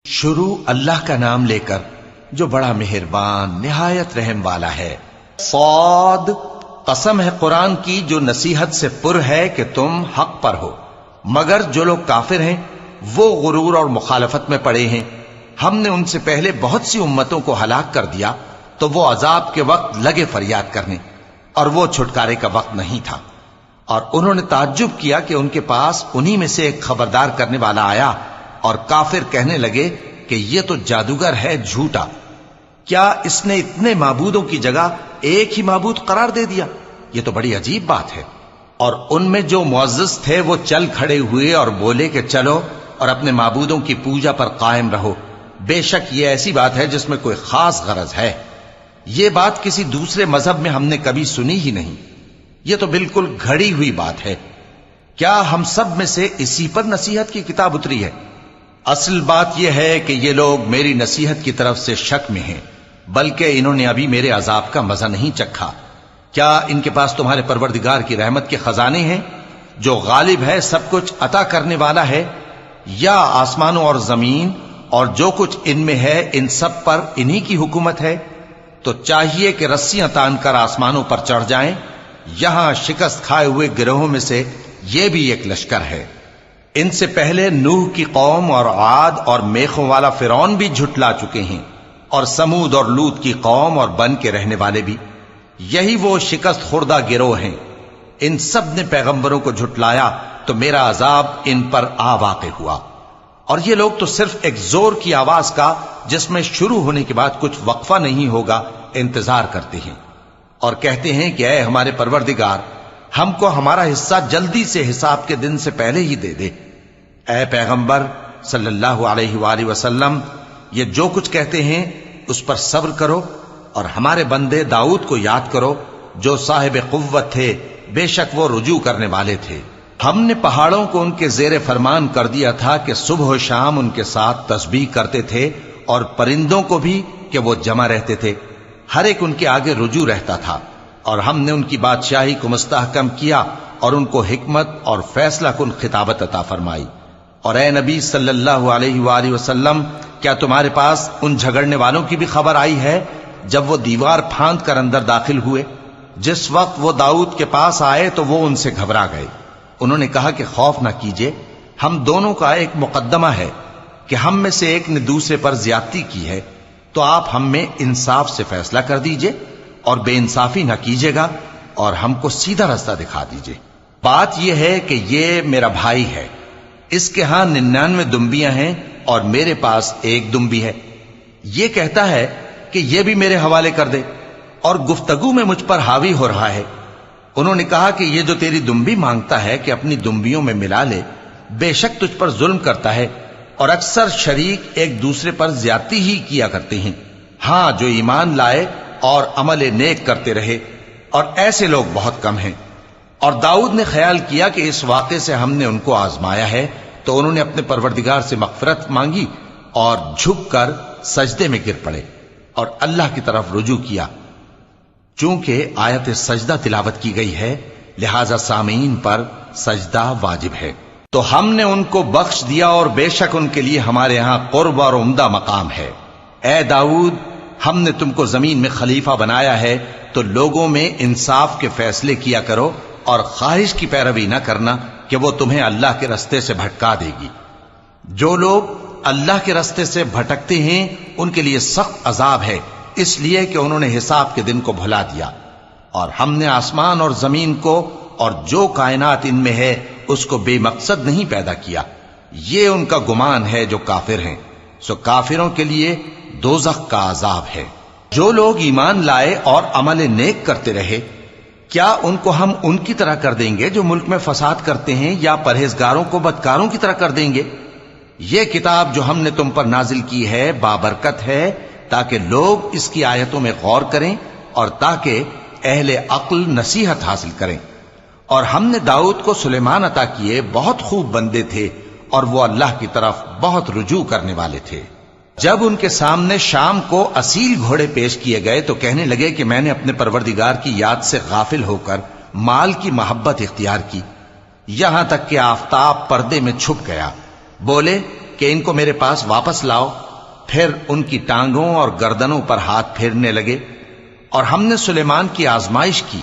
شروع اللہ کا نام لے کر جو بڑا مہربان نہایت رحم والا ہے۔ صاد، قسم ہے قرآن کی جو نصیحت سے پر ہے کہ تم حق پر ہو، مگر جو لوگ کافر ہیں وہ غرور اور مخالفت میں پڑے ہیں۔ ہم نے ان سے پہلے بہت سی امتوں کو ہلاک کر دیا تو وہ عذاب کے وقت لگے فریاد کرنے، اور وہ چھٹکارے کا وقت نہیں تھا۔ اور انہوں نے تعجب کیا کہ ان کے پاس انہی میں سے ایک خبردار کرنے والا آیا، اور کافر کہنے لگے کہ یہ تو جادوگر ہے جھوٹا، کیا اس نے اتنے معبودوں کی جگہ ایک ہی معبود قرار دے دیا؟ یہ تو بڑی عجیب بات ہے۔ اور ان میں جو معزز تھے وہ چل کھڑے ہوئے اور بولے کہ چلو اور اپنے معبودوں کی پوجا پر قائم رہو، بے شک یہ ایسی بات ہے جس میں کوئی خاص غرض ہے۔ یہ بات کسی دوسرے مذہب میں ہم نے کبھی سنی ہی نہیں، یہ تو بالکل گھڑی ہوئی بات ہے۔ کیا ہم سب میں سے اسی پر نصیحت کی کتاب اتری ہے؟ اصل بات یہ ہے کہ یہ لوگ میری نصیحت کی طرف سے شک میں ہیں، بلکہ انہوں نے ابھی میرے عذاب کا مزہ نہیں چکھا۔ کیا ان کے پاس تمہارے پروردگار کی رحمت کے خزانے ہیں جو غالب ہے، سب کچھ عطا کرنے والا ہے؟ یا آسمانوں اور زمین اور جو کچھ ان میں ہے ان سب پر انہی کی حکومت ہے؟ تو چاہیے کہ رسیاں تان کر آسمانوں پر چڑھ جائیں۔ یہاں شکست کھائے ہوئے گروہوں میں سے یہ بھی ایک لشکر ہے۔ ان سے پہلے نوح کی قوم اور عاد اور میخوں والا فرعون بھی جھٹلا چکے ہیں، اور سمود اور لوط کی قوم اور بن کے رہنے والے بھی، یہی وہ شکست خوردہ گروہ ہیں۔ ان سب نے پیغمبروں کو جھٹلایا تو میرا عذاب ان پر آ واقع ہوا، اور یہ لوگ تو صرف ایک زور کی آواز کا جس میں شروع ہونے کے بعد کچھ وقفہ نہیں ہوگا انتظار کرتے ہیں، اور کہتے ہیں کہ اے ہمارے پروردگار، ہم کو ہمارا حصہ جلدی سے حساب کے دن سے پہلے ہی دے دے۔ اے پیغمبر صلی اللہ علیہ وآلہ وسلم، یہ جو کچھ کہتے ہیں اس پر صبر کرو، اور ہمارے بندے داؤد کو یاد کرو جو صاحب قوت تھے، بے شک وہ رجوع کرنے والے تھے۔ ہم نے پہاڑوں کو ان کے زیر فرمان کر دیا تھا کہ صبح و شام ان کے ساتھ تسبیح کرتے تھے، اور پرندوں کو بھی کہ وہ جمع رہتے تھے، ہر ایک ان کے آگے رجوع رہتا تھا۔ اور ہم نے ان کی بادشاہی کو مستحکم کیا اور ان کو حکمت اور فیصلہ کن خطابت عطا فرمائی۔ اور اے نبی صلی اللہ علیہ وآلہ وسلم، کیا تمہارے پاس ان جھگڑنے والوں کی بھی خبر آئی ہے جب وہ دیوار پھاند کر اندر داخل ہوئے؟ جس وقت وہ داؤد کے پاس آئے تو وہ ان سے گھبرا گئے۔ انہوں نے کہا کہ خوف نہ کیجیے، ہم دونوں کا ایک مقدمہ ہے کہ ہم میں سے ایک نے دوسرے پر زیادتی کی ہے، تو آپ ہم میں انصاف سے فیصلہ کر دیجئے اور بے انصافی نہ کیجیے گا، اور ہم کو سیدھا رستہ دکھا دیجئے۔ بات یہ ہے کہ یہ میرا بھائی ہے، اس کے ہاں 99 دمبیاں ہیں اور میرے پاس ایک دمبی ہے۔ یہ کہتا ہے کہ یہ بھی میرے حوالے کر دے، اور گفتگو میں مجھ پر حاوی ہو رہا ہے۔ انہوں نے کہا کہ یہ جو تیری دمبی مانگتا ہے کہ اپنی دمبیوں میں ملا لے، بے شک تجھ پر ظلم کرتا ہے، اور اکثر شریک ایک دوسرے پر زیادتی ہی کیا کرتے ہیں۔ ہاں، جو ایمان لائے اور عمل نیک کرتے رہے، اور ایسے لوگ بہت کم ہیں۔ اور داؤد نے خیال کیا کہ اس واقعے سے ہم نے ان کو آزمایا ہے، تو انہوں نے اپنے پروردگار سے مغفرت مانگی اور جھک کر سجدے میں گر پڑے اور اللہ کی طرف رجوع کیا۔ چونکہ آیت سجدہ تلاوت کی گئی ہے، لہذا سامعین پر سجدہ واجب ہے۔ تو ہم نے ان کو بخش دیا، اور بے شک ان کے لیے ہمارے ہاں قرب اور عمدہ مقام ہے۔ اے داؤد، ہم نے تم کو زمین میں خلیفہ بنایا ہے، تو لوگوں میں انصاف کے فیصلے کیا کرو، اور خواہش کی پیروی نہ کرنا کہ وہ تمہیں اللہ کے رستے سے بھٹکا دے گی۔ جو لوگ اللہ کے رستے سے بھٹکتے ہیں ان کے لیے سخت عذاب ہے، اس لیے کہ انہوں نے حساب کے دن کو بھلا دیا۔ اور ہم نے آسمان اور زمین کو اور جو کائنات ان میں ہے اس کو بے مقصد نہیں پیدا کیا، یہ ان کا گمان ہے جو کافر ہیں، سو کافروں کے لیے دوزخ کا عذاب ہے۔ جو لوگ ایمان لائے اور عمل نیک کرتے رہے، کیا ان کو ہم ان کی طرح کر دیں گے جو ملک میں فساد کرتے ہیں، یا پرہیزگاروں کو بدکاروں کی طرح کر دیں گے؟ یہ کتاب جو ہم نے تم پر نازل کی ہے بابرکت ہے، تاکہ لوگ اس کی آیتوں میں غور کریں اور تاکہ اہل عقل نصیحت حاصل کریں۔ اور ہم نے داؤد کو سلیمان عطا کیے، بہت خوب بندے تھے، اور وہ اللہ کی طرف بہت رجوع کرنے والے تھے۔ جب ان کے سامنے شام کو اصیل گھوڑے پیش کیے گئے تو کہنے لگے کہ میں نے اپنے پروردگار کی یاد سے غافل ہو کر مال کی محبت اختیار کی، یہاں تک کہ آفتاب پردے میں چھپ گیا۔ بولے کہ ان کو میرے پاس واپس لاؤ۔ پھر ان کی ٹانگوں اور گردنوں پر ہاتھ پھیرنے لگے، اور ہم نے سلیمان کی آزمائش کی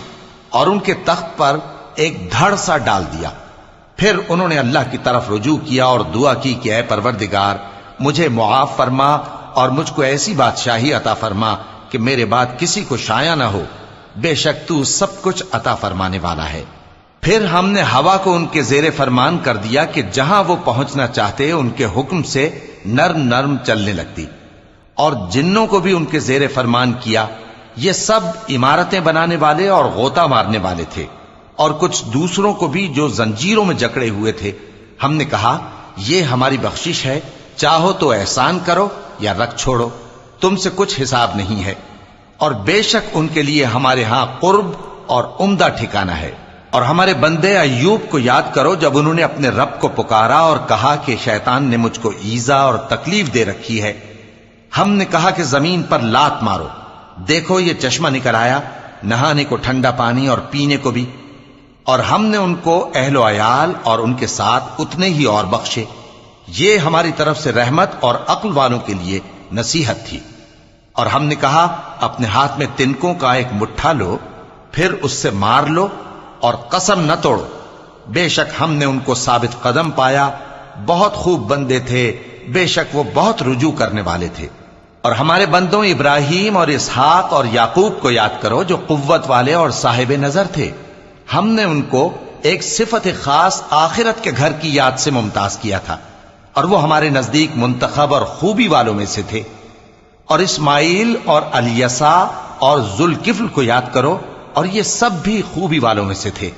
اور ان کے تخت پر ایک دھڑ سا ڈال دیا۔ پھر انہوں نے اللہ کی طرف رجوع کیا اور دعا کی کہ اے پروردگار، مجھے معاف فرما اور مجھ کو ایسی بادشاہی عطا فرما کہ میرے بعد کسی کو شایع نہ ہو، بے شک تو سب کچھ عطا فرمانے والا ہے۔ پھر ہم نے ہوا کو ان کے زیر فرمان کر دیا کہ جہاں وہ پہنچنا چاہتے ان کے حکم سے نرم نرم چلنے لگتی، اور جنوں کو بھی ان کے زیر فرمان کیا۔ یہ سب عمارتیں بنانے والے اور غوطہ مارنے والے تھے، اور کچھ دوسروں کو بھی جو زنجیروں میں جکڑے ہوئے تھے۔ ہم نے کہا یہ ہماری بخشش ہے، چاہو تو احسان کرو یا رکھ چھوڑو، تم سے کچھ حساب نہیں ہے، اور بے شک ان کے لیے ہمارے ہاں قرب اور عمدہ ٹھکانہ ہے۔ اور ہمارے بندے ایوب کو یاد کرو جب انہوں نے اپنے رب کو پکارا اور کہا کہ شیطان نے مجھ کو ایذا اور تکلیف دے رکھی ہے۔ ہم نے کہا کہ زمین پر لات مارو، دیکھو یہ چشمہ نکل آیا، نہانے کو ٹھنڈا پانی اور پینے کو بھی، اور ہم نے ان کو اہل و عیال اور ان کے ساتھ اتنے ہی اور بخشے۔ یہ ہماری طرف سے رحمت اور عقل والوں کے لیے نصیحت تھی۔ اور ہم نے کہا اپنے ہاتھ میں تنکوں کا ایک مٹھا لو، پھر اس سے مار لو اور قسم نہ توڑو، بے شک ہم نے ان کو ثابت قدم پایا، بہت خوب بندے تھے، بے شک وہ بہت رجوع کرنے والے تھے۔ اور ہمارے بندوں ابراہیم اور اسحاق اور یعقوب کو یاد کرو جو قوت والے اور صاحب نظر تھے۔ ہم نے ان کو ایک صفت خاص آخرت کے گھر کی یاد سے ممتاز کیا تھا، اور وہ ہمارے نزدیک منتخب اور خوبی والوں میں سے تھے۔ اور اسماعیل اور الیسع اور ذوالکفل کو یاد کرو، اور یہ سب بھی خوبی والوں میں سے تھے۔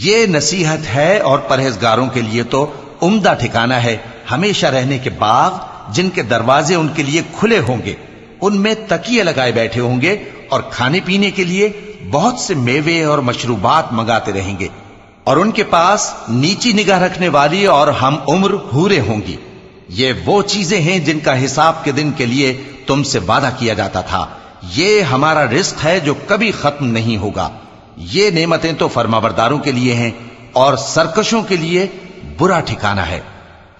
یہ نصیحت ہے اور پرہیزگاروں کے لیے تو عمدہ ٹھکانہ ہے، ہمیشہ رہنے کے باغ جن کے دروازے ان کے لیے کھلے ہوں گے، ان میں تکیے لگائے بیٹھے ہوں گے، اور کھانے پینے کے لیے بہت سے میوے اور مشروبات منگاتے رہیں گے، اور ان کے پاس نیچی نگاہ رکھنے والی اور ہم عمر حوریں ہوں گی۔ یہ وہ چیزیں ہیں جن کا حساب کے دن کے لیے تم سے وعدہ کیا جاتا تھا، یہ ہمارا رزق ہے جو کبھی ختم نہیں ہوگا۔ یہ نعمتیں تو فرمانبرداروں کے لیے ہیں، اور سرکشوں کے لیے برا ٹھکانہ ہے،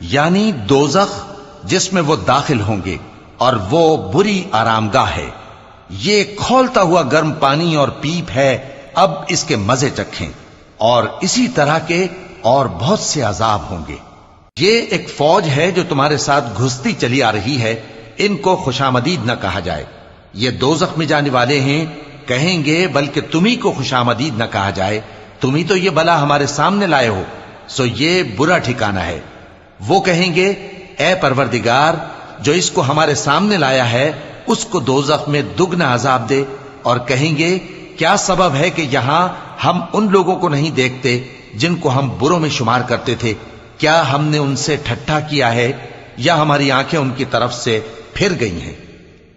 یعنی دوزخ جس میں وہ داخل ہوں گے، اور وہ بری آرامگاہ ہے۔ یہ کھولتا ہوا گرم پانی اور پیپ ہے، اب اس کے مزے چکھیں، اور اسی طرح کے اور بہت سے عذاب ہوں گے۔ یہ ایک فوج ہے جو تمہارے ساتھ گھستی چلی آ رہی ہے، ان کو خوشامدید نہ کہا جائے۔ یہ دوزخ میں جانے والے ہیں، کہیں گے بلکہ تمہیں کو خوشامدید نہ کہا جائے، تمہیں تو یہ بلا ہمارے سامنے لائے ہو، سو یہ برا ٹھکانہ ہے۔ وہ کہیں گے اے پروردگار، جو اس کو ہمارے سامنے لایا ہے اس کو دوزخ میں دگنا عذاب دے، اور کہیں گے کیا سبب ہے کہ یہاں ہم ان لوگوں کو نہیں دیکھتے جن کو ہم بروں میں شمار کرتے تھے؟ کیا ہم نے ان سے ٹھٹھا کیا ہے، یا ہماری آنکھیں ان کی طرف سے پھر گئی ہیں؟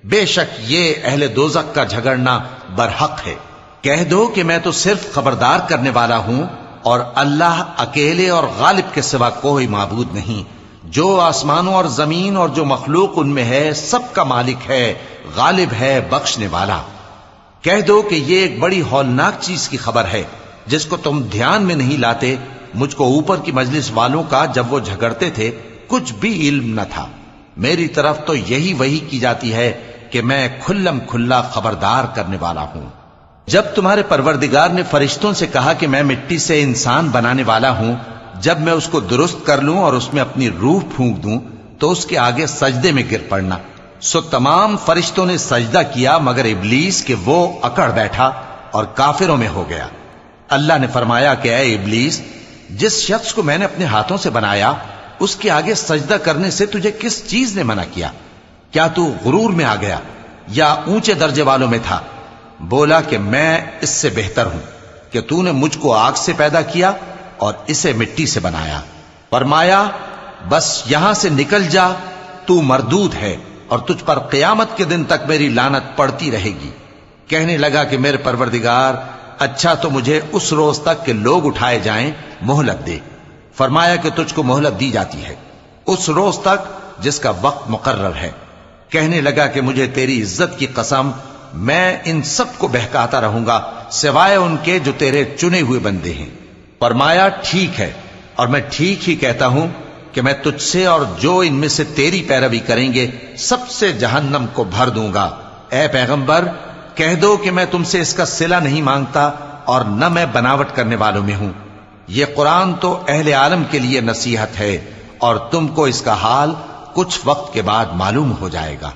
بے شک یہ اہل دوزخ کا جھگڑنا برحق ہے۔ کہہ دو کہ میں تو صرف خبردار کرنے والا ہوں، اور اللہ اکیلے اور غالب کے سوا کوئی معبود نہیں۔ جو آسمانوں اور زمین اور جو مخلوق ان میں ہے سب کا مالک ہے، غالب ہے، بخشنے والا۔ کہہ دو کہ یہ ایک بڑی ہولناک چیز کی خبر ہے جس کو تم دھیان میں نہیں لاتے۔ مجھ کو اوپر کی مجلس والوں کا جب وہ جھگڑتے تھے کچھ بھی علم نہ تھا، میری طرف تو یہی وحی کی جاتی ہے کہ میں کھلم کھلا خبردار کرنے والا ہوں۔ جب تمہارے پروردگار نے فرشتوں سے کہا کہ میں مٹی سے انسان بنانے والا ہوں، جب میں اس کو درست کر لوں اور اس میں اپنی روح پھونک دوں تو اس کے آگے سجدے میں گر پڑنا۔ سو تمام فرشتوں نے سجدہ کیا مگر ابلیس کہ وہ اکڑ بیٹھا اور کافروں میں ہو گیا۔ اللہ نے فرمایا کہ اے ابلیس، جس شخص کو میں نے اپنے ہاتھوں سے بنایا اس کے آگے سجدہ کرنے سے تجھے کس چیز نے منع کیا؟ کیا تو غرور میں آ گیا یا اونچے درجے والوں میں تھا؟ بولا کہ میں اس سے بہتر ہوں کہ تو نے مجھ کو آگ سے پیدا کیا اور اسے مٹی سے بنایا۔ فرمایا بس یہاں سے نکل جا، تو مردود ہے اور تجھ پر قیامت کے دن تک میری لعنت پڑتی رہے گی۔ کہنے لگا کہ میرے پروردگار، اچھا تو مجھے اس روز تک کہ لوگ اٹھائے جائیں مہلت دے۔ فرمایا کہ تجھ کو مہلت دی جاتی ہے اس روز تک جس کا وقت مقرر ہے۔ کہنے لگا کہ مجھے تیری عزت کی قسم، میں ان سب کو بہکاتا رہوں گا سوائے ان کے جو تیرے چنے ہوئے بندے ہیں۔ فرمایا ٹھیک ہے، اور میں ٹھیک ہی کہتا ہوں کہ میں تجھ سے اور جو ان میں سے تیری پیروی کریں گے سب سے جہنم کو بھر دوں گا۔ اے پیغمبر کہہ دو کہ میں تم سے اس کا صلہ نہیں مانگتا اور نہ میں بناوٹ کرنے والوں میں ہوں۔ یہ قرآن تو اہل عالم کے لیے نصیحت ہے اور تم کو اس کا حال کچھ وقت کے بعد معلوم ہو جائے گا۔